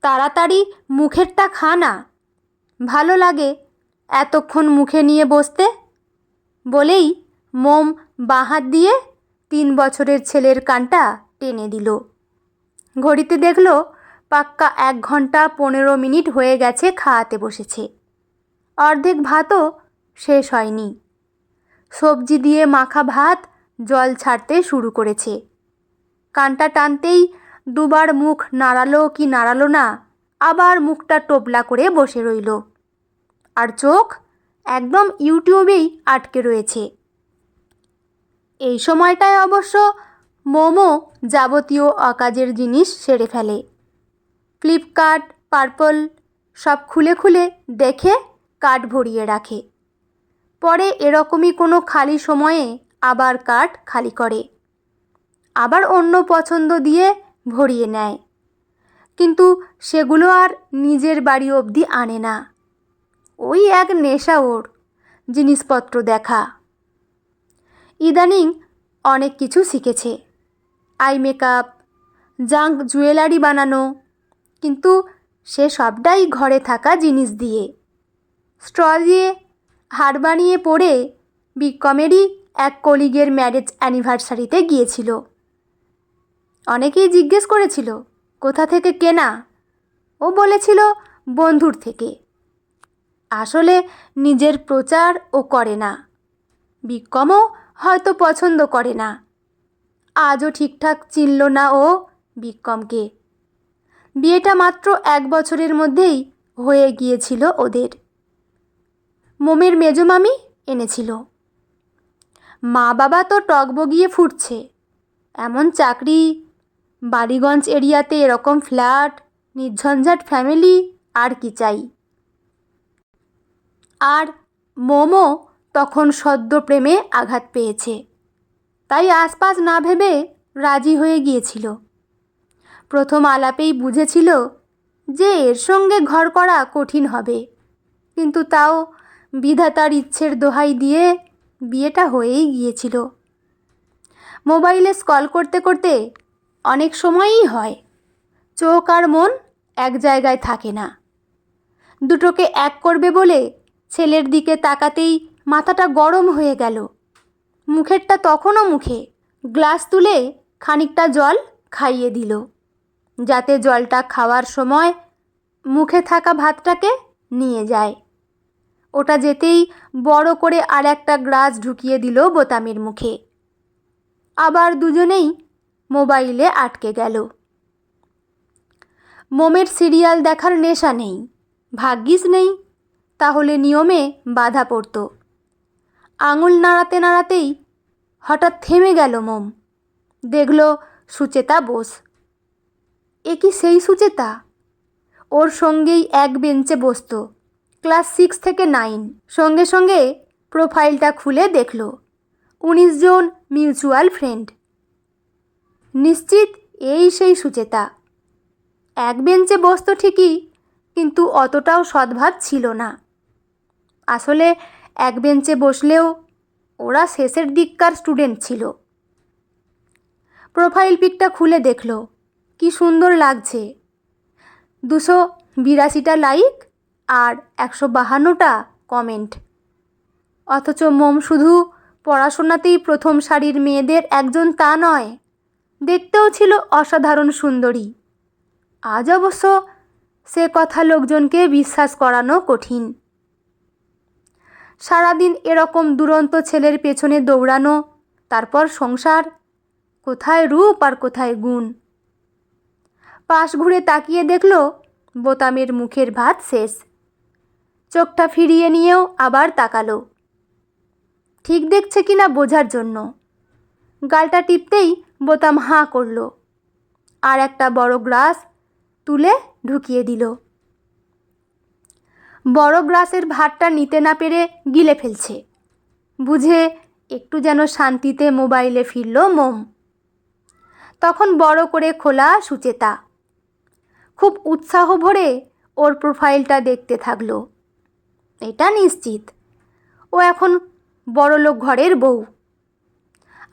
তাড়াতাড়ি মুখেরটা খা না, ভালো লাগে এতক্ষণ মুখে নিয়ে বসতে। বলেই মোম বাঁ হাত দিয়ে 3 বছরের ছেলের কানটা টেনে দিল। ঘড়িতে দেখল পাক্কা 1 ঘন্টা 15 মিনিট হয়ে গেছে খাওয়াতে বসেছে। অর্ধেক ভাতও শেষ হয়নি। সবজি দিয়ে মাখা ভাত জল ছাড়তে শুরু করেছে। কানটা টানতেই দুবার মুখ নাড়ালো কি নাড়ালো না, আবার মুখটা টোপলা করে বসে রইল। আর চোখ একদম ইউটিউবেই আটকে রয়েছে। এই সময়টায় অবশ্য মোমো যাবতীয় অকাজের জিনিস সেরে ফেলে। ফ্লিপকার্ট, পার্পল সব খুলে খুলে দেখে কার্ট ভরিয়ে রাখে। পরে এরকমই কোনো খালি সময়ে আবার কার্ট খালি করে, আবার অন্য পছন্দ দিয়ে ভরিয়ে নেয়। কিন্তু সেগুলো আর নিজের বাড়ি অবধি আনে না। ওই এক নেশা ওর, জিনিসপত্র দেখা। ইদানিং অনেক কিছু শিখেছে, আই মেকআপ, জাঙ্ক জুয়েলারি বানানো, কিন্তু সে সবটাই ঘরে থাকা জিনিস দিয়ে। স্ট্র দিয়ে হার বানিয়ে পরে বিকমেরই এক কলিগের ম্যারেজ অ্যানিভার্সারিতে গিয়েছিল। অনেকেই জিজ্ঞেস করেছিল কোথা থেকে কেনা। ও বলেছিল বন্ধুর থেকে। আসলে নিজের প্রচার ও করে না, বিকমও হয়তো পছন্দ করে না। আজও ঠিকঠাক চিনল না ও বিকমকে। বিয়েটা মাত্র 1 বছরের মধ্যেই হয়ে গিয়েছিল ওদের। মোমের মেজো মামি এনেছিল। মা বাবা তো টগবগিয়ে ফুটছে, এমন চাকরি, বালিগঞ্জ এরিয়াতে এরকম ফ্ল্যাট, নির্ঝঞ্ঝাট ফ্যামিলি, আর কি চাই। আর মোমো তখন সদ্য প্রেমে আঘাত পেয়েছে, তাই আশপাশ না ভেবে রাজি হয়ে গিয়েছিল। প্রথম আলাপেই বুঝেছিল যে এর সঙ্গে ঘর করা কঠিন হবে, কিন্তু তাও বিধাতার ইচ্ছের দোহাই দিয়ে বিয়েটা হয়েই গিয়েছিল। মোবাইলে স্ক্রল করতে করতে অনেক সময়ই হয়, চোখ আর মন এক জায়গায় থাকে না। দুটোকে এক করবে বলে ছেলের দিকে তাকাতেই মাথাটা গরম হয়ে গেল। মুখেরটা তখনও মুখে। গ্লাস তুলে খানিকটা জল খাইয়ে দিল, যাতে জলটা খাওয়ার সময় মুখে থাকা ভাতটাকে নিয়ে যায়। ওটা যেতেই বড় করে আর একটা গ্লাস ঢুকিয়ে দিল বোতামের মুখে। আবার দুজনেই মোবাইলে আটকে গেল। মোমের সিরিয়াল দেখার নেশা নেই, ভাগ্যিস নেই, তাহলে নিয়মে বাধা পড়ত। আঙুল নাড়াতে নাড়াতেই হঠাৎ থেমে গেল মোম। দেখল সুচেতা বোস। এ কি সেই সুচেতা? ওর সঙ্গেই এক বেঞ্চে বসত ক্লাস 6 থেকে 9। সঙ্গে সঙ্গে প্রোফাইলটা খুলে দেখল 19 জন মিউচুয়াল ফ্রেন্ড। নিশ্চিত এই সেই সুচেতা। এক বেঞ্চে বসত ঠিকই, কিন্তু অতটাও সদ্ভাব ছিল না। আসলে এক বেঞ্চে বসলেও ওরা শেষের দিককার স্টুডেন্ট ছিল। প্রোফাইল পিকটা খুলে দেখল, কি সুন্দর লাগছে। 282টা লাইক আর 152টা কমেন্ট। অথচ মোম শুধু পড়াশোনাতেই প্রথম সারির মেয়েদের একজন তা নয়, দেখতেও ছিল অসাধারণ সুন্দরী। আজ অবশ্য সে কথা লোকজনকে বিশ্বাস করানো কঠিন। সারাদিন এরকম দুরন্ত ছেলের পেছনে দৌড়ানো, তারপর সংসার, কোথায় রূপ আর কোথায় গুণ। পাশ ঘুরে তাকিয়ে দেখল বোতামের মুখের ভাত শেষ। চোখটা ফিরিয়ে নিয়েও আবার তাকালো, ঠিক দেখছে কিনা বোঝার জন্য। গালটা টিপতেই বোতাম হাঁ করল, আর একটা বড় গ্লাস তুলে ঢুকিয়ে দিল। বড় গ্লাসের ভাতটা নিতে না পেরে গিলে ফেলছে বুঝে একটু যেন শান্তিতে মোবাইলে ফিরল মোম। তখন বড় করে খোলা সুচেতা খুব উৎসাহ ভরে ওর প্রোফাইলটা দেখতে থাকলো। এটা নিশ্চিত ও এখন বড়লোক ঘরের বউ।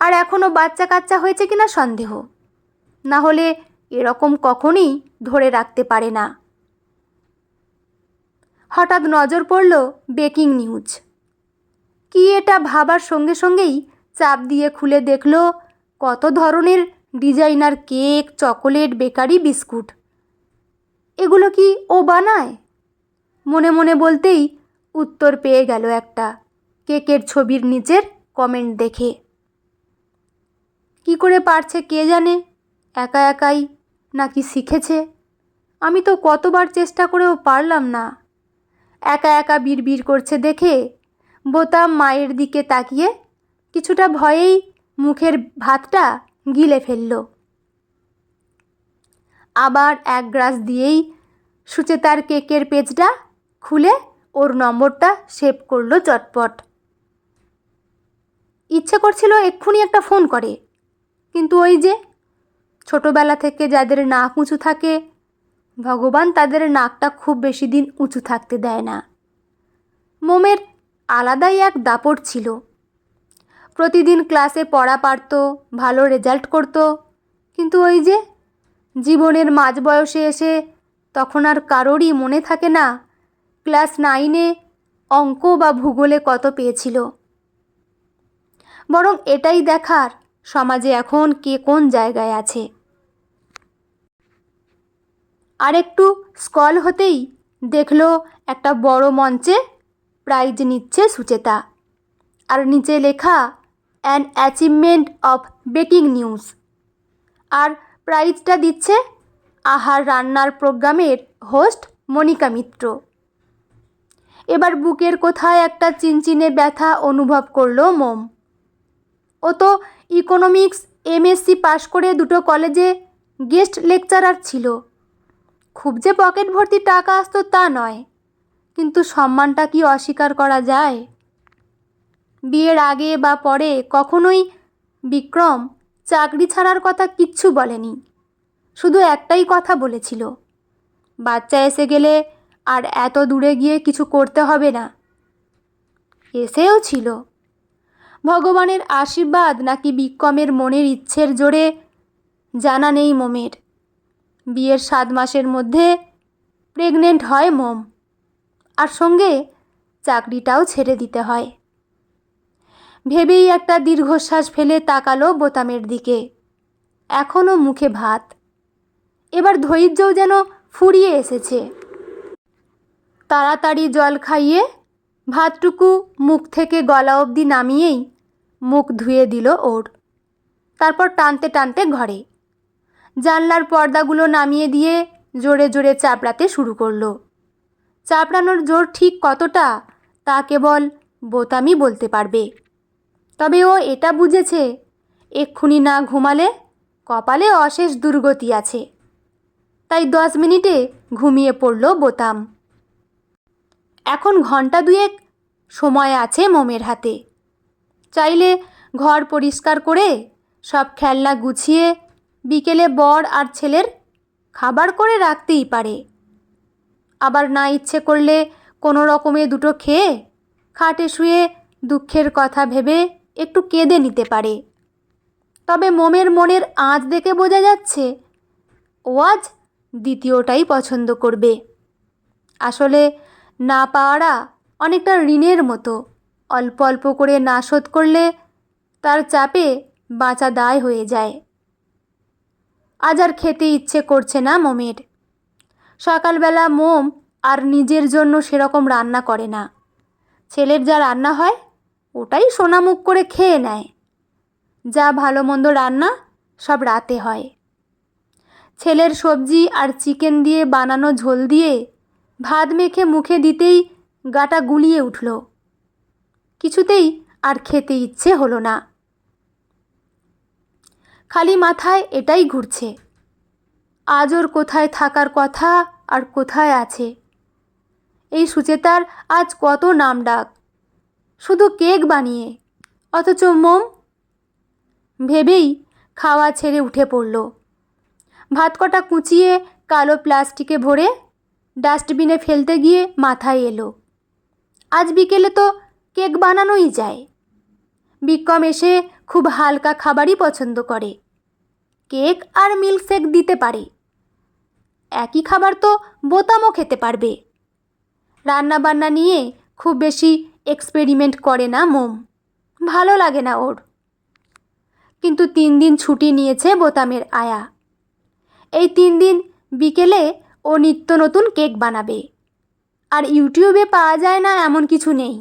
আর এখনও বাচ্চা কাচ্চা হয়েছে কিনা সন্দেহ, না হলে এরকম কখনই ধরে রাখতে পারে না। হঠাৎ নজর পড়ল বেকিং নিউজ। কি এটা ভাবার সঙ্গে সঙ্গেই চাপ দিয়ে খুলে দেখল কত ধরনের designer cake, chocolate, bakery, biscuit. এগুলো কি ও বানায়? মনে মনে বলতেই উত্তর পেয়ে গেল একটা কেকের ছবির নিচের কমেন্ট দেখে। কি করে পারছে কে জানে, একা একাই নাকি শিখেছে। আমি তো কতবার চেষ্টা করেও পারলাম না। একা একা বিড়বিড় করছে দেখে বোতাম মায়ের দিকে তাকিয়ে কিছুটা ভয়েই মুখের ভাতটা গিলে ফেলল। আবার এক গ্রাস দিয়েই সুচেতার কেকের পেজটা খুলে ওর নম্বরটা সেভ করলো চটপট। ইচ্ছে করছিল এক্ষুনি একটা ফোন করে, কিন্তু ওই যে ছোটবেলা থেকে যাদের নাক উঁচু থাকে, ভগবান তাদের নাকটা খুব বেশি দিন উঁচু থাকতে দেয় না। মোমের আলাদাই এক দাপট ছিল। প্রতিদিন ক্লাসে পড়া পারত, ভালো রেজাল্ট করত, কিন্তু ওই যে জীবনের মাঝ বয়সে এসে তখন আর কারোরই মনে থাকে না ক্লাস 9-এ অঙ্ক বা ভূগোলে কত পেয়েছিল। বরং এটাই দেখার সমাজে এখন কে কোন জায়গায় আছে। আর একটু স্কল হতেই দেখল একটা বড় মঞ্চে প্রাইজ নিচ্ছে সুচেতা, আর নিচে লেখা an achievement of baking news. আর প্রাইজটা দিচ্ছে আহার রান্নার প্রোগ্রামের হোস্ট মনিকা মিত্র। এবার বুকের কোথায় একটা চিনচিনে ব্যথা অনুভব করলো মোম। ও তো ইকোনমিক্স এমএসসি পাশ করে দুটো কলেজে গেস্ট লেকচারার ছিল। খুব যে পকেট ভর্তি টাকা আসতো তা নয়, কিন্তু সম্মানটা কি অস্বীকার করা যায়? বিয়ের আগে বা পরে কখনোই বিক্রম চাকরি ছাড়ার কথা কিচ্ছু বলেনি। শুধু একটাই কথা বলেছিল, বাচ্চা এসে গেলে আর এত দূরে গিয়ে কিছু করতে হবে না। এসেও ছিল। ভগবানের আশীর্বাদ নাকি বিক্রমের মনের ইচ্ছের জোরে জানা নেই মোমের। বিয়ের 7 মাসের মধ্যে প্রেগনেন্ট হয় মোম, আর সঙ্গে চাকরিটাও ছেড়ে দিতে হয়। ভেবেই একটা দীর্ঘশ্বাস ফেলে তাকালো বোতামের দিকে। এখনও মুখে ভাত। এবার ধৈর্যও যেন ফুরিয়ে এসেছে। তাড়াতাড়ি জল খাইয়ে ভাতটুকু মুখ থেকে গলা অবধি নামিয়েই মুখ ধুয়ে দিল ওর। তারপর টানতে টানতে ঘরে জানলার পর্দাগুলো নামিয়ে দিয়ে জোরে জোরে চাপড়াতে শুরু করলো। চাপড়ানোর জোর ঠিক কতটা তা কেবল বোতামই বলতে পারবে। তবে ও এটা বুঝেছে এক্ষুনি না ঘুমালে কপালে অশেষ দুর্গতি আছে। তাই 10 মিনিটে ঘুমিয়ে পড়ল বোতাম। এখন ঘন্টা 2 সময় আছে মোমের হাতে। চাইলে ঘর পরিষ্কার করে সব খেলনা গুছিয়ে বিকেলে বর আর ছেলের খাবার করে রাখতেই পারে। আবার না ইচ্ছে করলে কোনো রকমে দুটো খেয়ে খাটে শুয়ে দুঃখের কথা ভেবে একটু কেঁদে নিতে পারে। তবে মোমের মনের আঁচ দেখে বোঝা যাচ্ছে ও আজ দ্বিতীয়টাই পছন্দ করবে। আসলে না পাওয়াটা অনেকটা ঋণের মতো, অল্প অল্প করে না শোধ করলে তার চাপে বাঁচা দায় হয়ে যায়। আজ আর খেতে ইচ্ছে করছে না মোমের। সকালবেলা মোম আর নিজের জন্য সেরকম রান্না করে না। ছেলের যা রান্না হয় ওটাই সোনামুখ করে খেয়ে নেয়। যা ভালো মন্দ রান্না সব রাতে হয়। ছেলের সবজি আর চিকেন দিয়ে বানানো ঝোল দিয়ে ভাত মেখে মুখে দিতেই গাটা গুলিয়ে উঠল। কিছুতেই আর খেতে ইচ্ছে হলো না। খালি মাথায় এটাই ঘুরছে, আজ ওর কোথায় থাকার কথা আর কোথায় আছে। এই সুচেতার আজ কত নাম ডাক, শুধু কেক বানিয়ে, অথচ মোম। ভেবেই খাওয়া ছেড়ে উঠে পড়ল। ভাত কটা কুচিয়ে কালো প্লাস্টিকে ভরে ডাস্টবিনে ফেলতে গিয়ে মাথায় এলো আজ বিকেলে তো কেক বানানোই যায়। বিক্রম এসে খুব হালকা খাবারই পছন্দ করে। কেক আর মিল্কশেক দিতে পারে। একই খাবার তো বোতামও খেতে পারবে। রান্নাবান্না নিয়ে খুব বেশি এক্সপেরিমেন্ট করে না মোম, ভালো লাগে না ওর। কিন্তু 3 দিন ছুটি নিয়েছে বোতামের আয়া। এই 3 দিন বিকেলে ও নিত্য নতুন কেক বানাবে। আর ইউটিউবে পাওয়া যায় না এমন কিছু নেই।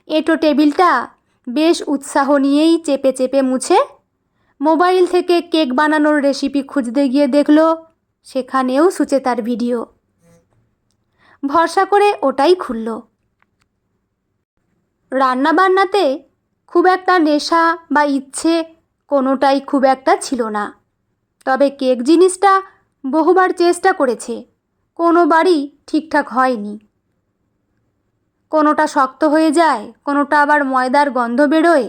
এঁটো টেবিলটা বেশ উৎসাহ নিয়েই চেপে চেপে মুছে মোবাইল থেকে কেক বানানোর রেসিপি খুঁজতে গিয়ে দেখলো সেখানেও সুচেতার ভিডিও। ভরসা করে ওটাই খুলল। রান্নাবান্নাতে খুব একটা নেশা বা ইচ্ছে কোনোটাই খুব একটা ছিল না। তবে কেক জিনিসটা বহুবার চেষ্টা করেছে, কোনোবারই ঠিকঠাক হয়নি। কোনোটা শক্ত হয়ে যায়, কোনোটা আবার ময়দার গন্ধ বেরোয়।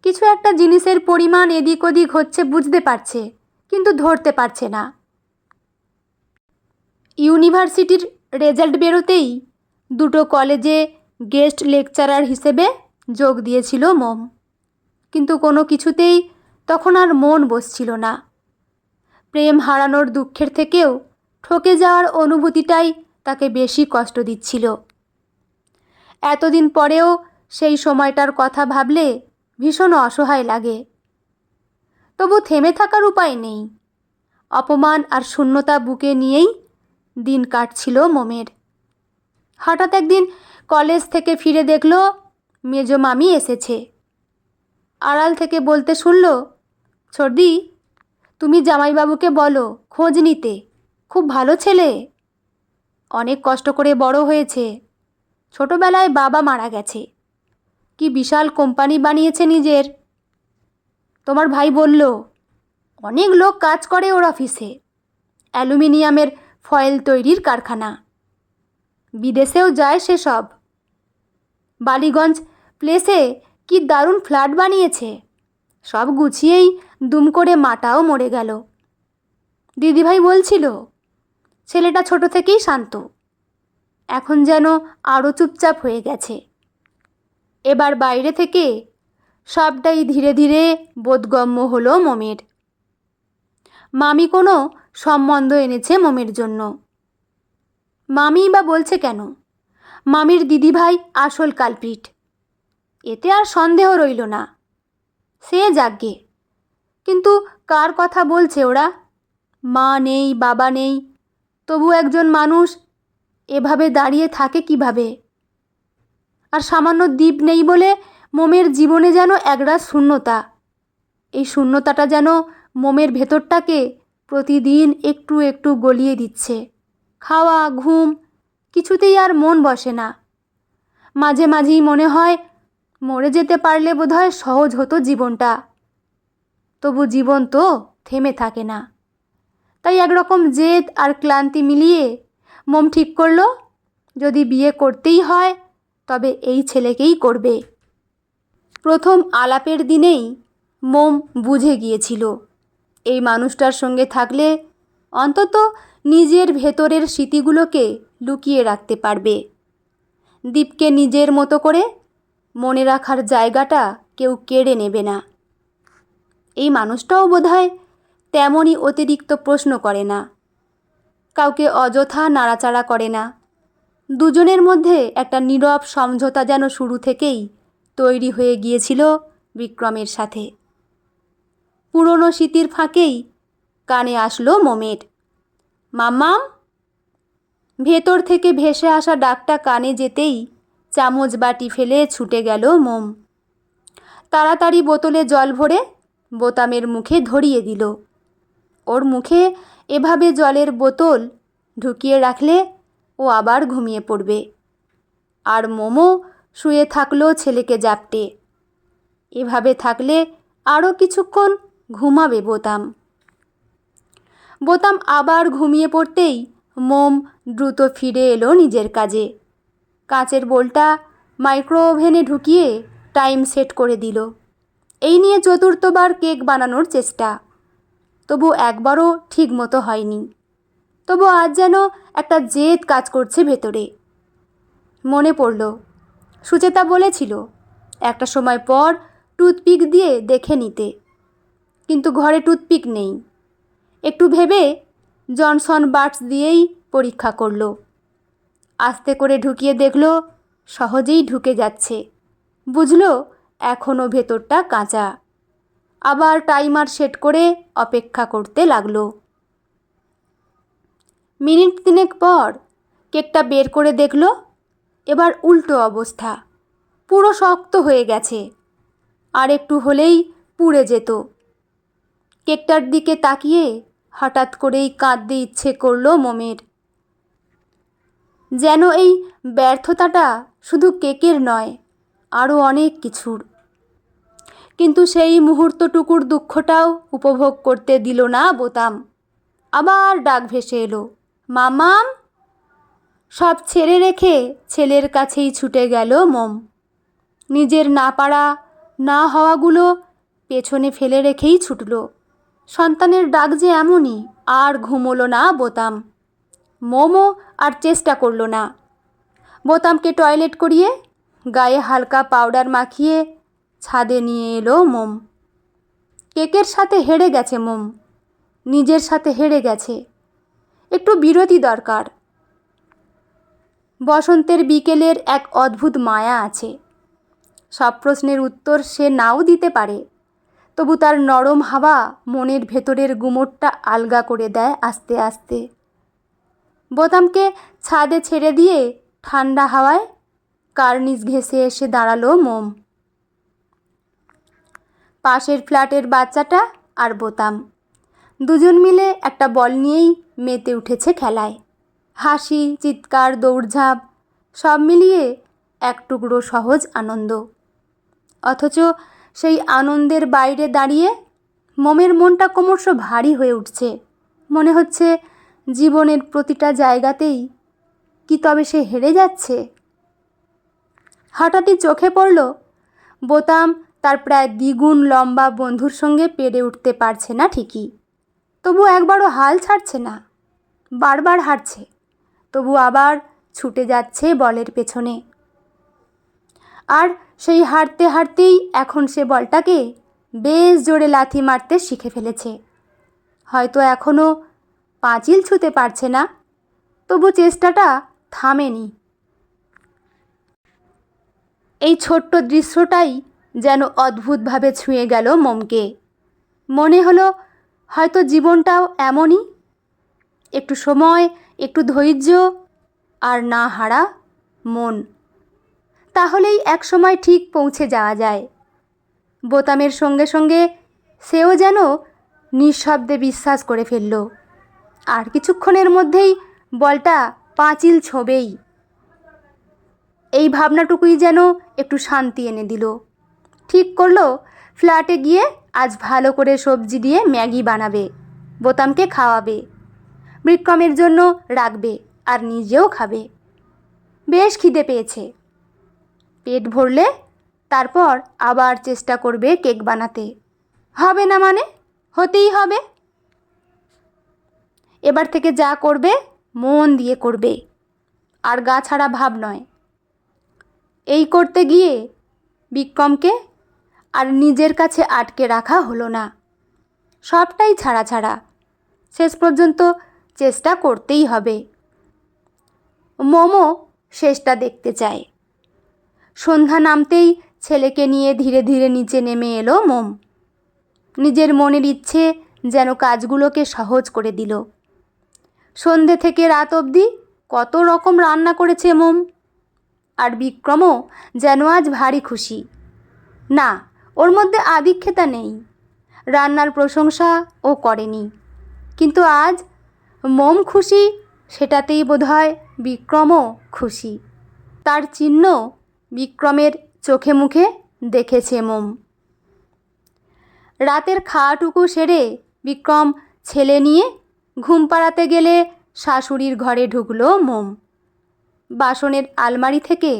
কিছু একটা জিনিসের পরিমাণ এদিক ওদিক হচ্ছে বুঝতে পারছে, কিন্তু ধরতে পারছে না। ইউনিভার্সিটির রেজাল্ট বেরোতেই 2টো কলেজে গেস্ট লেকচারার হিসেবে যোগ দিয়েছিল মোম। কিন্তু কোনো কিছুতেই তখন আর মন বসছিল না। প্রেম হারানোর দুঃখের থেকেও ঠকে যাওয়ার অনুভূতিটাই তাকে বেশি কষ্ট দিচ্ছিল। এতদিন পরেও সেই সময়টার কথা ভাবলে ভীষণ অসহায় লাগে। তবু থেমে থাকার উপায় নেই। অপমান আর শূন্যতা বুকে নিয়েই দিন কাটছিল মোমের। হঠাৎ একদিন কলেজ থেকে ফিরে দেখল মেজো মামি এসেছে। আড়াল থেকে বলতে শুনল, ছোটদি, তুমি জামাইবাবুকে বলো খোঁজ নিতে, খুব ভালো ছেলে, অনেক কষ্ট করে বড় হয়েছে। ছোটবেলায় বাবা মারা গেছে, কি বিশাল কোম্পানি বানিয়েছে নিজের। তোমার ভাই বলল, অনেক লোক কাজ করে ওর অফিসে, অ্যালুমিনিয়ামের ফয়েল তৈরির কারখানা, বিদেশেও যায় সেসব। বালিগঞ্জ প্লেসে কি দারুণ ফ্ল্যাট বানিয়েছে। সব গুছিয়েই দুম করে মাটাও মরে গেল। দিদিভাই বলছিল, ছেলেটা ছোট থেকেই শান্ত, এখন যেন আরও চুপচাপ হয়ে গেছে। এবার বাইরে থেকে সবটাই ধীরে ধীরে বোধগম্য হলো মোমের। মামি কোনো সম্বন্ধ এনেছে মোমের জন্য। মামি বা বলছে কেন, মামির দিদিভাই আসল কালপ্রিট, এতে আর সন্দেহ রইল না। সে যাগ্গে, কিন্তু কার কথা বলছে ওরা? মা নেই, বাবা নেই, তবু একজন মানুষ এভাবে দাঁড়িয়ে থাকে কিভাবে? আর সামান্য দ্বীপ নেই বলে মোমের জীবনে যেন একরাশ শূন্যতা। এই শূন্যতাটা যেন মোমের ভেতরটাকে প্রতিদিন একটু একটু গলিয়ে দিচ্ছে। খাওয়া, ঘুম, কিছুতেই আর মন বসে না। মাঝে মাঝেই মনে হয় মরে যেতে পারলে বোধহয় সহজ হতো জীবনটা। তবু জীবন তো থেমে থাকে না। তাই একরকম জেদ আর ক্লান্তি মিলিয়ে মোম ঠিক করলো, যদি বিয়ে করতেই হয় তবে এই ছেলেকেই করবে। প্রথম আলাপের দিনেই মোম বুঝে গিয়েছিল, এই মানুষটার সঙ্গে থাকলে অন্তত নিজের ভেতরের স্মৃতিগুলোকে লুকিয়ে রাখতে পারবে। দীপকে নিজের মতো করে মনে রাখার জায়গাটা কেউ কেড়ে নেবে না। এই মানুষটাও বোধহয় তেমনই অতিরিক্ত প্রশ্ন করে না, কাউকে অযথা নাড়াচাড়া করে না। দুজনের মধ্যে একটা নীরব সমঝোতা যেন শুরু থেকেই তৈরি হয়ে গিয়েছিল বিক্রমের সাথে। পুরনো স্মৃতির ফাঁকেই কানে আসলো মোমের, মাম্মাম। ভেতর থেকে ভেসে আসা ডাকটা কানে যেতেই চামচ বাটি ফেলে ছুটে গেল মোম। তাড়াতাড়ি বোতলে জল ভরে বোতামের মুখে ধরিয়ে দিল। ওর মুখে এভাবে জলের বোতল ঢুকিয়ে রাখলে ও আবার ঘুমিয়ে পড়বে। আর মোমো শুয়ে থাকলো ছেলেকে জাপটে। এভাবে থাকলে আরও কিছুক্ষণ ঘুমাবে বোতাম। বোতাম আবার ঘুমিয়ে পড়তেই মোম দ্রুত ফিরে এলো নিজের কাজে। কাঁচের বোলটা মাইক্রো ওভেনে ঢুকিয়ে টাইম সেট করে দিল। এই নিয়ে 4র্থবার কেক বানানোর চেষ্টা, তবু একবারও ঠিক মতো হয়নি। তবু আজ যেন একটা জেদ কাজ করছে ভেতরে। মনে পড়ল, সুচেতা বলেছিল একটা সময় পর টুথপিক দিয়ে দেখে নিতে, কিন্তু ঘরে টুথপিক নেই। একটু ভেবে জনসন বাটস দিয়েই পরীক্ষা করল। আস্তে করে ঢুকিয়ে দেখলো সহজেই ঢুকে যাচ্ছে। বুঝলো এখনও ভেতরটা কাঁচা। আবার টাইমার সেট করে অপেক্ষা করতে লাগলো। মিনিট 3 পর কেকটা বের করে দেখলো এবার উল্টো অবস্থা, পুরো শক্ত হয়ে গেছে, আর একটু হলেই পুড়ে যেত। কেকটার দিকে তাকিয়ে হঠাৎ করেই কাঁদতে ইচ্ছে করলো মোমের। যেন এই ব্যর্থতাটা শুধু কেকের নয়, আরও অনেক কিছুর। কিন্তু সেই মুহূর্তটুকুর দুঃখটাও উপভোগ করতে দিল না বোতাম। আবার ডাক ভেসে এলো, মামাম। সব ছেড়ে রেখে ছেলের কাছেই ছুটে গেল মোম। নিজের না পারা না হওয়াগুলো পেছনে ফেলে রেখেই ছুটল। সন্তানের ডাক যে এমনই। আর ঘুমোলো না বোতাম। মোমও আর চেষ্টা করলো না। বোতামকে টয়লেট করিয়ে গায়ে হালকা পাউডার মাখিয়ে ছাদে নিয়ে এলো মোম। কেকের সাথে হেরে গেছে মোম, নিজের সাথে হেরে গেছে। একটু বিরতি দরকার। বসন্তের বিকেলের এক অদ্ভুত মায়া আছে। সব প্রশ্নের উত্তর সে নাও দিতে পারে, তবু তার নরম হাওয়া মনের ভেতরের গুমোটটা আলগা করে দেয় আস্তে আস্তে। বোতামকে ছাদে ছেড়ে দিয়ে ঠান্ডা হাওয়ায় কার্নিশ ঘেঁষে এসে দাঁড়ালো মোম। পাশের ফ্ল্যাটের বাচ্চাটা আর বোতাম দুজন মিলে একটা বল নিয়েই মেতে উঠেছে খেলায়। হাসি, চিৎকার, দৌড়ঝাঁপ সব মিলিয়ে এক টুকরো সহজ আনন্দ। অথচ সেই আনন্দের বাইরে দাঁড়িয়ে মোমের মনটা ক্রমশ ভারী হয়ে উঠছে। মনে হচ্ছে জীবনের প্রতিটা জায়গাতেই কি তবে সে হেরে যাচ্ছে? হঠাৎই চোখে পড়ল বোতাম তার প্রায় দ্বিগুণ লম্বা বন্ধুর সঙ্গে পেরে উঠতে পারছে না ঠিকই, তবু একবারও হাল ছাড়ছে না। বারবার হারছে, তবু আবার ছুটে যাচ্ছে বলের পেছনে। আর সেই হারতে হারতেই এখন সে বলটাকে বেশ জোরে লাথি মারতে শিখে ফেলেছে। হয়তো এখনও পাঁচিল ছুঁতে পারছে না, তবু চেষ্টাটা থামেনি। এই ছোট্ট দৃশ্যটাই যেন অদ্ভুতভাবে ছুঁয়ে গেল মোমকে। মনে হলো হয়তো জীবনটাও এমনই, একটু সময়, একটু ধৈর্য, আর না হারা মন। তাহলেই একসময় ঠিক পৌঁছে যাওয়া যায়। বোতামের সঙ্গে সঙ্গে সেও যেন নিঃশব্দে বিশ্বাস করে ফেলল, আর কিছুক্ষণের মধ্যেই বলটা পাঁচিল ছোঁবেই। এই ভাবনাটুকুই যেন একটু শান্তি এনে দিল। ঠিক করলো ফ্ল্যাটে গিয়ে আজ ভালো করে সবজি দিয়ে ম্যাগি বানাবে, বোতামকে খাওয়াবে, বিক্রমের জন্য রাখবে, আর নিজেও খাবে। বেশ খিদে পেয়েছে। পেট ভরলে তারপর আবার চেষ্টা করবে কেক বানাতে। হবে না মানে হতেই হবে। এবার থেকে যা করবে মন দিয়ে করবে, আর গা ছাড়া ভাব নয়। এই করতে গিয়ে বিক্রমকে আর নিজের কাছে আটকে রাখা হলো না। সবটাই ছাড়া ছাড়া। শেষ পর্যন্ত চেষ্টা করতেই হবে। মোমো শেষটা দেখতে চায়। সন্ধ্যা নামতেই ছেলেকে নিয়ে ধীরে ধীরে নিচে নেমে এলো মোম। নিজের মনের ইচ্ছে যেন কাজগুলোকে সহজ করে দিল। সন্ধে থেকে রাত অবধি কত রকম রান্না করেছে মোম। আর বিক্রমও যেন আজ ভারী খুশি। না, ওর মধ্যে আদিক্ষেতা নেই, রান্নার প্রশংসা ও করেনি। কিন্তু আজ মোম খুশি, সেটাতেই বোধহয় বিক্রমও খুশি। তার চিহ্ন বিক্রমের চোখে মুখে দেখেছে মোম। রাতের খাওয়াটুকু সেরে বিক্রম ছেলে নিয়ে ঘুম পাড়াতে গেলে শাশুড়ির ঘরে ঢুকলো মোম। বাসনের আলমারি থেকে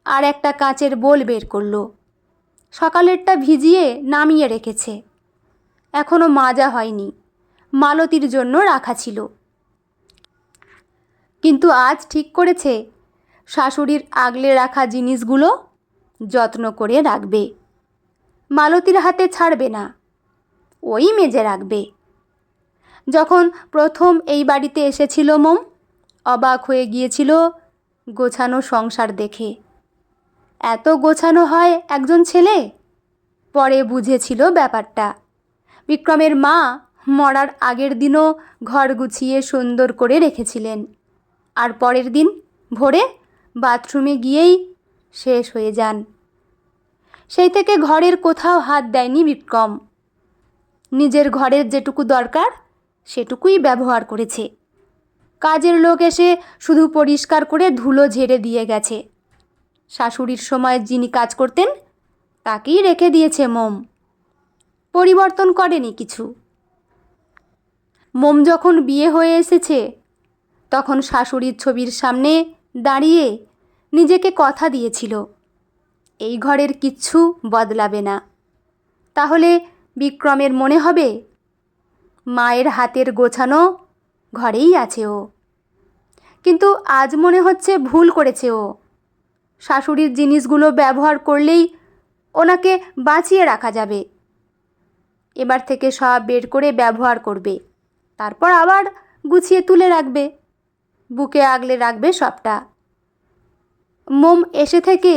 আর একটা কাঁচের বোল বের করলো। সকালেরটা ভিজিয়ে নামিয়ে রেখেছে, এখনও মাজা হয়নি, মালতীর জন্য রাখা ছিল। কিন্তু আজ ঠিক করেছে শাশুড়ির আগলে রাখা জিনিসগুলো যত্ন করে রাখবে। মালতীর হাতে ছাড়বে না, ওই মেজে রাখবে। যখন প্রথম এই বাড়িতে এসেছিল মোম অবাক হয়ে গিয়েছিল গোছানো সংসার দেখে। এত গোছানো হয় একজন ছেলে? পরে বুঝেছিল ব্যাপারটা। বিক্রমের মা মরার আগের দিনও ঘর গুছিয়ে সুন্দর করে রেখেছিলেন, আর পরের দিন ভোরে বাথরুমে গিয়েই শেষ হয়ে যান। সেই থেকে ঘরের কোথাও হাত দেয়নি বিক্রম। নিজের ঘরের যেটুকু দরকার সেটুকুই ব্যবহার করেছে। কাজের লোক এসে শুধু পরিষ্কার করে ধুলো ঝেড়ে দিয়ে গেছে। শাশুড়ির সময় যিনি কাজ করতেন তাকেই রেখে দিয়েছে মোম। পরিবর্তন করেনি কিছু। মোম যখন বিয়ে হয়ে এসেছে তখন শাশুড়ির ছবির সামনে দাঁড়িয়ে নিজেকে কথা দিয়েছিল, এই ঘরের কিচ্ছু বদলাবে না। তাহলে বিক্রমের মনে হবে মায়ের হাতের গোছানো ঘরেই আছে ও। কিন্তু আজ মনে হচ্ছে ভুল করেছে ও। শাশুড়ির জিনিসগুলো ব্যবহার করলেই ওনাকে বাঁচিয়ে রাখা যাবে। এবার থেকে সব বের করে ব্যবহার করবে, তারপর আবার গুছিয়ে তুলে রাখবে, বুকে আগলে রাখবে সবটা। মোম এসে থেকে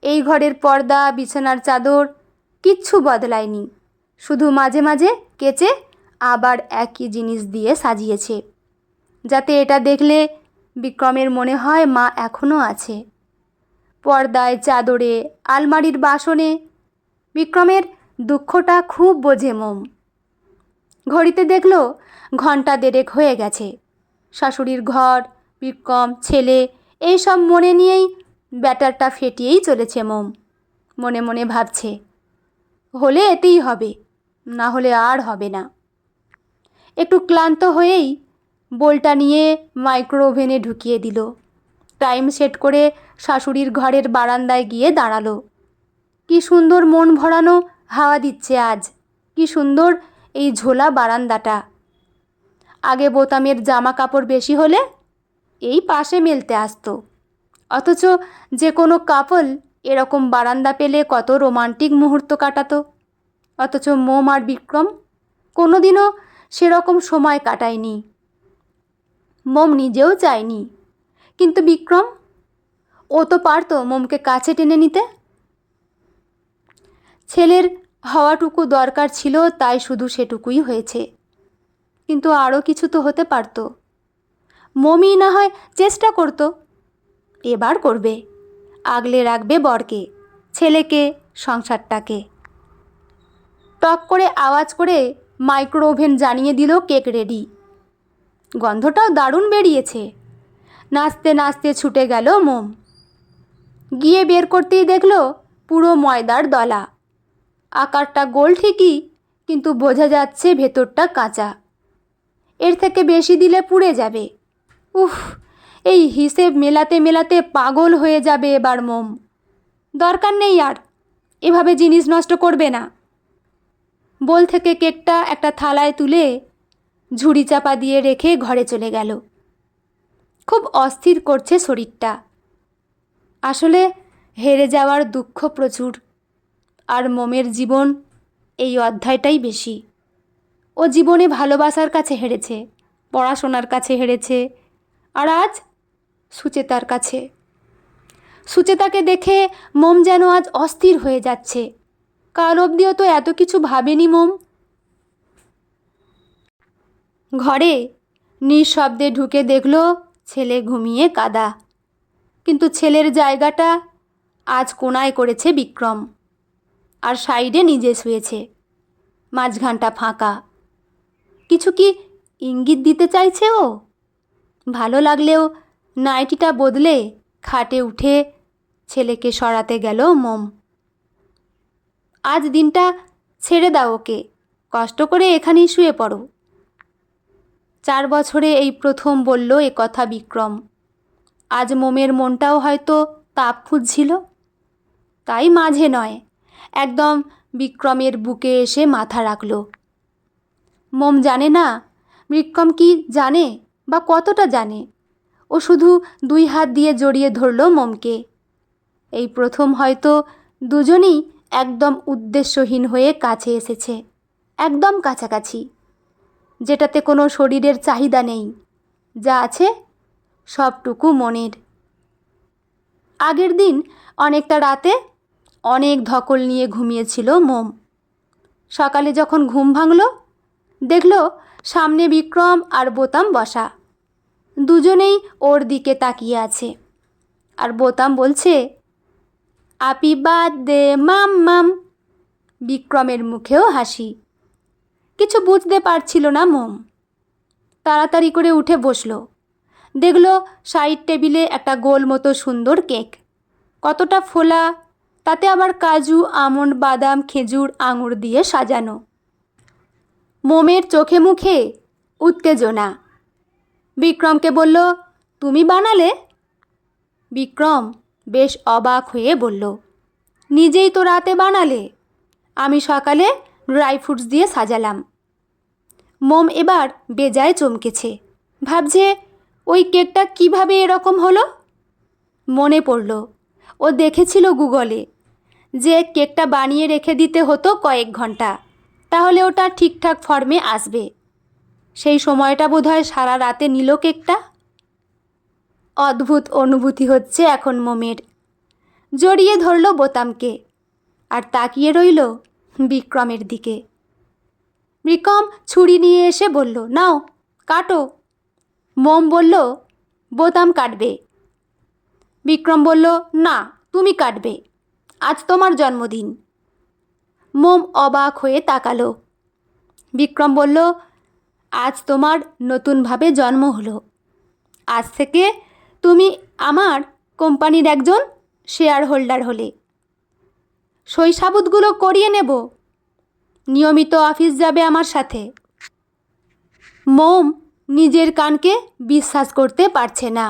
এই ঘরের পর্দা, বিছানার চাদর কিচ্ছু বদলায়নি, শুধু মাঝে মাঝে কেচে আবার একই জিনিস দিয়ে সাজিয়েছে, যাতে এটা দেখলে বিক্রমের মনে হয় মা এখনও আছে। পর্দায়, চাদরে, আলমারির বাসনে বিক্রমের দুঃখটা খুব বোঝে মোম। ঘড়িতে দেখল ঘন্টা দেড়েক হয়ে গেছে। শাশুড়ির ঘর, বিক্রম, ছেলে এইসব মনে নিয়েই ব্যাটারটা ফেটিয়েই চলেছে মোম। মনে মনে ভাবছে, হলে এতেই হবে, না হলে আর হবে না। একটু ক্লান্ত হয়েই বোলটা নিয়ে মাইক্রো ওভেনে ঢুকিয়ে দিল। টাইম সেট করে শাশুড়ির ঘরের বারান্দায় গিয়ে দাঁড়ালো। কি সুন্দর মন ভরানো হাওয়া দিচ্ছে আজ, কি সুন্দর এই ঝোলা বারান্দাটা। আগে বোতামের জামা কাপড় বেশি হলে এই পাশে মেলতে আসতো, অথচ যে কোনো কাপল এরকম বারান্দা পেলে কত রোমান্টিক মুহূর্ত কাটাতো। অথচ মোম আর বিক্রম কোনোদিনও সেরকম সময় কাটায়নি। মোম নিজেও চায়নি, কিন্তু বিক্রম, ও তো পারতো মোমকে কাছে টেনে নিতে। ছেলের হওয়াটুকু দরকার ছিল, তাই শুধু সেটুকুই হয়েছে, কিন্তু আরও কিছু তো হতে পারতো। মোমই না হয় চেষ্টা করতো, এবার করবে, আগলে রাখবে বরকে, ছেলেকে, সংসারটাকে। টক করে আওয়াজ করে মাইক্রো ওভেন জানিয়ে দিল কেক রেডি। গন্ধটাও দারুণ বেরিয়েছে। নাচতে নাচতে ছুটে গেল মোম। গিয়ে বের করতেই দেখল পুরো ময়দার দলা। আকারটা গোল ঠিকই, কিন্তু বোঝা যাচ্ছে ভেতরটা কাঁচা। এর থেকে বেশি দিলে পুড়ে যাবে। উফ, এই হিসেব মেলাতে মেলাতে পাগল হয়ে যাবে এবার মোম। দরকার নেই আর, এভাবে জিনিস নষ্ট করবে না। বোল থেকে কেকটা একটা থালায় তুলে ঝুড়ি চাপা দিয়ে রেখে ঘরে চলে গেল। খুব অস্থির করছে শরীরটা। আসলে হেরে যাওয়ার দুঃখ প্রচুর, আর মোমের জীবন এই অধ্যায়টাই বেশি। ও জীবনে ভালোবাসার কাছে হেরেছে, পড়াশোনার কাছে হেরেছে, আর আজ সুচেতার কাছে। সুচেতাকে দেখে মোম যেন আজ অস্থির হয়ে যাচ্ছে। কাল অবধিও তো এত কিছু ভাবেনি মোম। ঘরে নিঃশব্দে ঢুকে দেখল ছেলে ঘুমিয়ে কাদা, কিন্তু ছেলের জায়গাটা আজ কোণায় করেছে বিক্রম, আর সাইডে নিজে শুয়েছে। মাঝখানটা ফাঁকা। কিছু কি ইঙ্গিত দিতে চাইছে ও? ভালো লাগলেও নাইটিটা বদলে খাটে উঠে ছেলেকে সরাতে গেল মোম। আজ দিনটা ছেড়ে দাও ওকে, কষ্ট করে এখানেই শুয়ে পড়ো। 4 বছরে এই প্রথম বলল এ কথা বিক্রম। আজ মোমের মনটাও হয়তো তাপ খুঁজছিল, তাই মাঝে নয়, একদম বিক্রমের বুকে এসে মাথা রাখল। মোম জানে না বিক্রম কি জানে বা কতটা জানে। ও শুধু 2 হাত দিয়ে জড়িয়ে ধরল মোমকে। এই প্রথম হয়তো দুজনেই একদম উদ্দেশ্যহীন হয়ে কাছে এসেছে, একদম কাছাকাছি, যেটাতে কোনো শরীরের চাহিদা নেই, যা আছে সবটুকু মনের। আগের দিন অনেকটা রাতে অনেক ধকল নিয়ে ঘুমিয়েছিল মোম। সকালে যখন ঘুম ভাঙল, দেখল সামনে বিক্রম আর বোতাম বসা। দুজনেই ওর দিকে তাকিয়ে আছে। আর বোতাম বলছে, হ্যাপি বার্থডে মাম্মাম। বিক্রমের মুখেও হাসি। কিছু বুঝতে পারছিল না মোম। তাড়াতাড়ি করে উঠে বসল। দেখল সাইড টেবিলে একটা গোল মতো সুন্দর কেক, কতটা ফোলা, তাতে আবার কাজু, আমন্ড, বাদাম, খেজুর, আঙুর দিয়ে সাজানো। মোমের চোখে মুখে উত্তেজনা। বিক্রমকে বলল, তুমি বানালে? বিক্রম বেশ অবাক হয়ে বলল, নিজেই তো রাতে বানালে, আমি সকালে ড্রাই ফ্রুটস দিয়ে সাজালাম। মোম এবার বেজায় চমকেছে। ভাবছে, ওই কেকটা কিভাবে এরকম হলো। মনে পড়ল, ও দেখেছিল গুগলে যে কেকটা বানিয়ে রেখে দিতে হতো কয়েক ঘন্টা, তাহলে ওটা ঠিকঠাক ফর্মে আসবে। সেই সময়টা বোধহয় সারা রাতে নিল কেকটা। অদ্ভুত অনুভূতি হচ্ছে এখন মোমের। জড়িয়ে ধরল বোতামকে আর তাকিয়ে রইল বিক্রমের দিকে। বিক্রম ছুরি নিয়ে এসে বলল, নাও কাটো। মোম বলল, বোতাম কাটবে। বিক্রম বলল, না, তুমি কাটবে, আজ তোমার জন্মদিন। মোম অবাক হয়ে তাকালো। বিক্রম বলল, আজ তোমার নতুনভাবে জন্ম হলো। আজ থেকে তুমি আমার কোম্পানির একজন শেয়ার হোল্ডার হলে। সই সাবুতগুলো করিয়ে নেব। নিয়মিত অফিস যাবে আমার সাথে। মোম নিজের কানকে বিশ্বাস করতে পারছে না।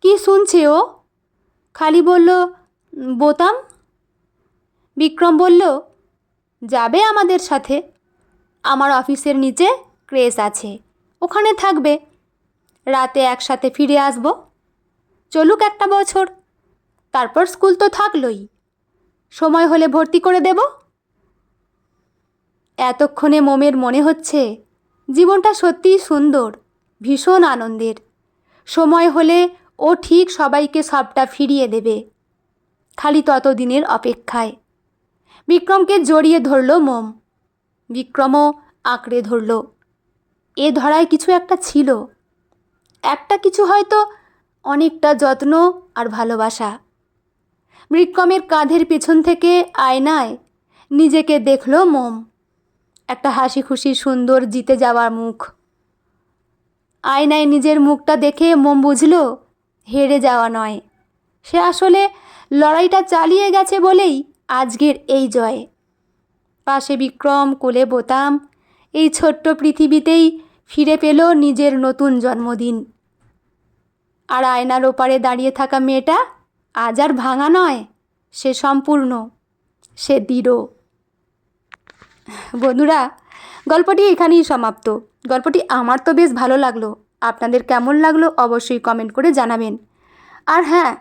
কি শুনছে ও? খালি বলল, বোতাম। বিক্রম বলল, যাবে আমাদের সাথে। আমার অফিসের নিচে ক্রেশ আছে, ওখানে থাকবে। রাতে একসাথে ফিরে আসব। চলুক একটা বছর, তারপর স্কুল তো থাকলই, সময় হলে ভর্তি করে দেব। এতক্ষণে মোমের মনে হচ্ছে জীবনটা সত্যিই সুন্দর, ভীষণ আনন্দের। সময় হলে ও ঠিক সবাইকে সবটা ফিরিয়ে দেবে। খালি ততদিনের অপেক্ষায়। বিক্রমকে জড়িয়ে ধরল মোম। বিক্রমও আঁকড়ে ধরল। এ ধরায় কিছু একটা ছিল, একটা কিছু, হয়তো অনেকটা যত্ন আর ভালোবাসা। বিক্রমের কাঁধের পেছন থেকে আয়নায় নিজেকে দেখল মোম। একটা হাসি খুশি সুন্দর জিতে যাওয়ার মুখ। আয়নায় নিজের মুখটা দেখে মোম বুঝল হেরে যাওয়া নয়, সে আসলে লড়াইটা চালিয়ে গেছে বলেই আজকের এই জয়। পাশে বিক্রম, কোলে বোতাম, এই ছোট্ট পৃথিবীতেই ফিরে পেল নিজের নতুন জন্মদিন। আর আয়নার ওপারে দাঁড়িয়ে থাকা মেয়েটা আজ আর ভাঙা নয়, সে সম্পূর্ণ, সে দৃঢ়। বন্ধুরা, গল্পটি এখানেই সমাপ্ত। গল্পটি আমার তো বেশ ভালো লাগলো। আপনাদের কেমন লাগলো অবশ্যই কমেন্ট করে জানাবেন। আর হ্যাঁ,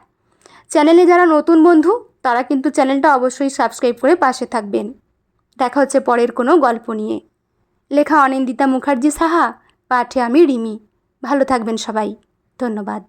চ্যানেলে যারা নতুন বন্ধু তারা কিন্তু চ্যানেলটা অবশ্যই সাবস্ক্রাইব করে পাশে থাকবেন। দেখা হচ্ছে পরের কোনো গল্প নিয়ে। লেখা অনিন্দিতা মুখার্জি সাহা, পাঠে আমি রিমি। ভালো থাকবেন সবাই। ধন্যবাদ।